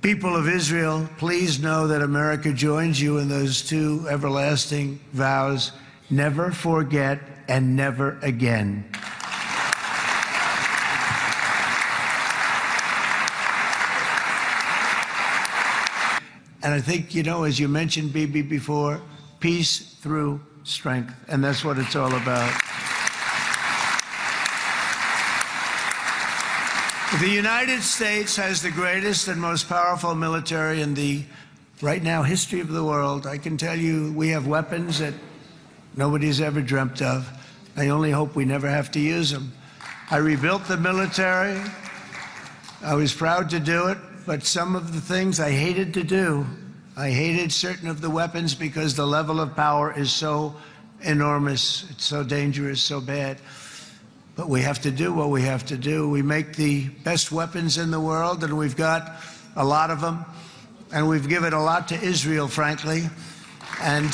People of Israel, please know that America joins you in those two everlasting vows: never forget and never again. And I think, you know, as you mentioned, Bibi, before, peace through strength. And that's what it's all about. The United States has the greatest and most powerful military in the, right now, history of the world. I can tell you we have weapons that nobody's ever dreamt of. I only hope we never have to use them. I rebuilt the military. I was proud to do it. But some of the things I hated to do, I hated certain of the weapons because the level of power is so enormous, it's so dangerous, so bad. But we have to do what we have to do. We make the best weapons in the world, and we've got a lot of them. And we've given a lot to Israel, frankly. And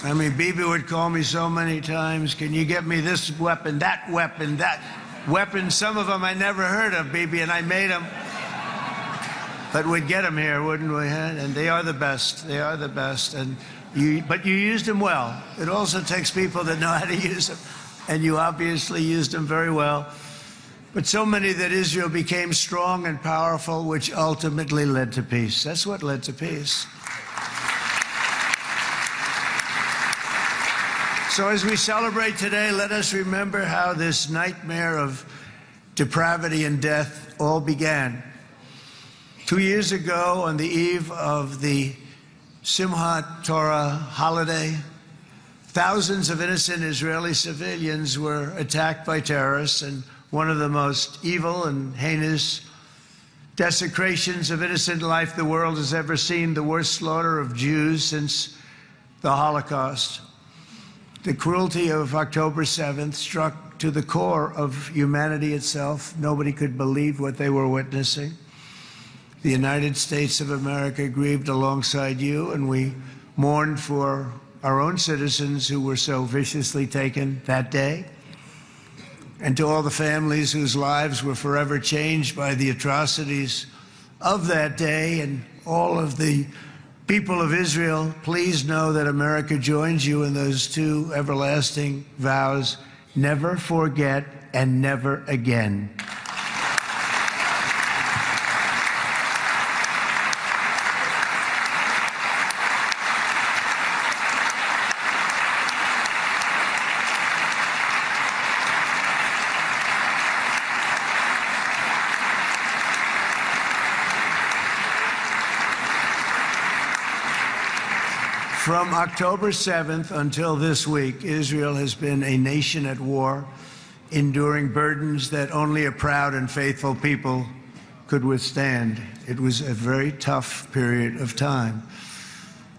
I mean, Bibi would call me so many times, can you get me this weapon, that weapon, that weapon? Some of them I never heard of, Bibi, and I made them. But we'd get them here, wouldn't we? Huh? And they are the best. They are the best. But you used them well. It also takes people that know how to use them. And you obviously used them very well. But so many that Israel became strong and powerful, which ultimately led to peace. That's what led to peace. So as we celebrate today, let us remember how this nightmare of depravity and death all began. 2 years ago, on the eve of the Simchat Torah holiday, thousands of innocent Israeli civilians were attacked by terrorists, and one of the most evil and heinous desecrations of innocent life the world has ever seen, the worst slaughter of Jews since the Holocaust. The cruelty of October 7th struck to the core of humanity itself. Nobody could believe what they were witnessing. The United States of America grieved alongside you, and we mourned for our own citizens who were so viciously taken that day. And to all the families whose lives were forever changed by the atrocities of that day, and all of the people of Israel, please know that America joins you in those two everlasting vows: never forget and never again. From October 7th until this week, Israel has been a nation at war, enduring burdens that only a proud and faithful people could withstand. It was a very tough period of time.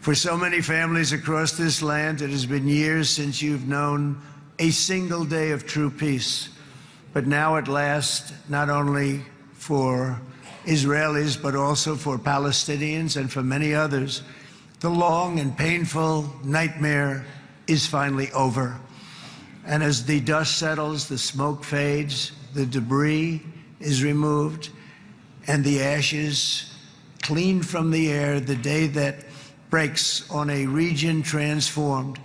For so many families across this land, it has been years since you've known a single day of true peace. But now at last, not only for Israelis, but also for Palestinians and for many others, the long and painful nightmare is finally over. And as the dust settles, the smoke fades, the debris is removed, and the ashes cleaned from the air, the day that breaks on a region transformed,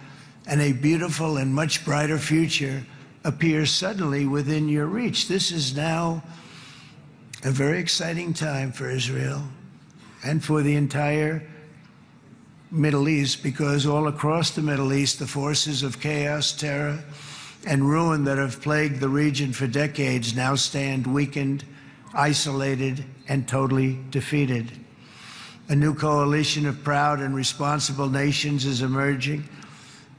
and a beautiful and much brighter future appears suddenly within your reach. This is now a very exciting time for Israel and for the entire Middle East, because all across the Middle East, the forces of chaos, terror, and ruin that have plagued the region for decades now stand weakened, isolated, and totally defeated. A new coalition of proud and responsible nations is emerging,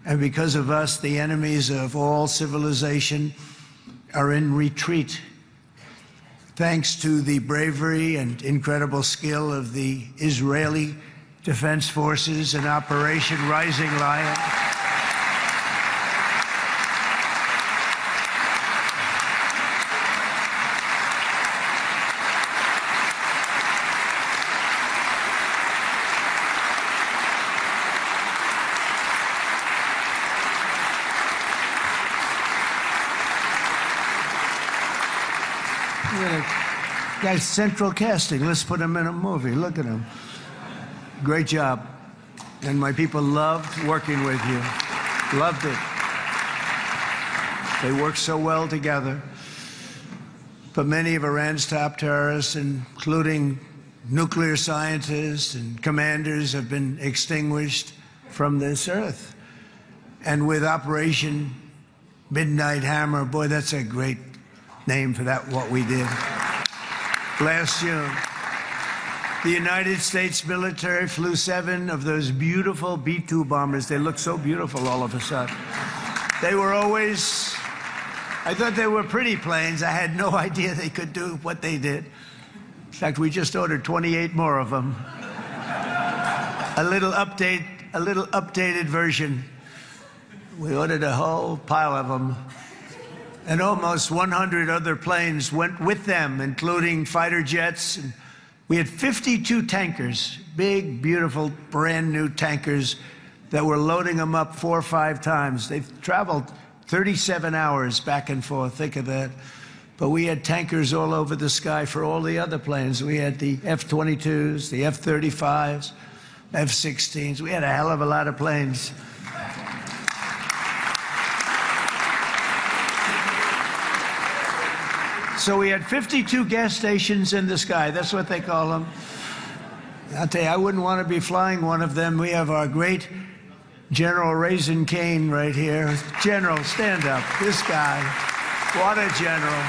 and because of us, the enemies of all civilization are in retreat. Thanks to the bravery and incredible skill of the Israeli Defense Forces and Operation Rising Lion, Guy's central casting. Let's put him in a movie. Look at him. Great job. And my people loved working with you. Loved it. They worked so well together. But many of Iran's top terrorists, including nuclear scientists and commanders, have been extinguished from this earth. And with Operation Midnight Hammer, boy, that's a great name for that, what we did. Last June, the United States military flew 7 of those beautiful B-2 bombers. They look so beautiful all of a sudden. They were always, I thought they were pretty planes. I had no idea they could do what they did. In fact, we just ordered 28 more of them. A little updated version. We ordered a whole pile of them. And almost 100 other planes went with them, including fighter jets. And we had 52 tankers, big, beautiful, brand new tankers that were loading them up 4 or 5 times. They've traveled 37 hours back and forth. Think of that. But we had tankers all over the sky for all the other planes. We had the F-22s, the F-35s, F-16s. We had a hell of a lot of planes. So we had 52 gas stations in the sky. That's what they call them. I'll tell you, I wouldn't want to be flying one of them. We have our great General Raisin Cain right here. General, stand up. This guy. What a general.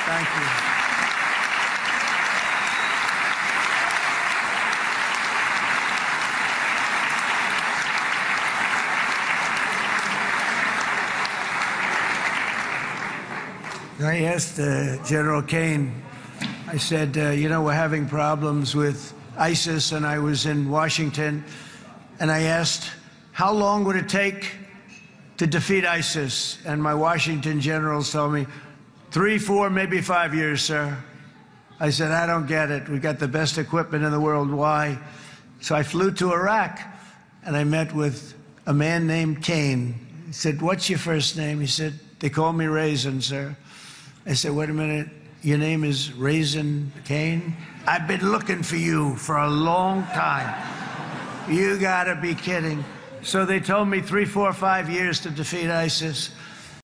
Thank you. I asked General Cain, I said, you know, we're having problems with ISIS, and I was in Washington, and I asked, how long would it take to defeat ISIS? And my Washington generals told me, 3, 4, maybe 5 years, sir. I said, I don't get it. We got the best equipment in the world. Why? So I flew to Iraq, and I met with a man named Cain. He said, what's your first name? He said, they call me Raisin, sir. I said, wait a minute, your name is Raisin Cain? I've been looking for you for a long time. You gotta be kidding. So they told me 3, 4, 5 years to defeat ISIS.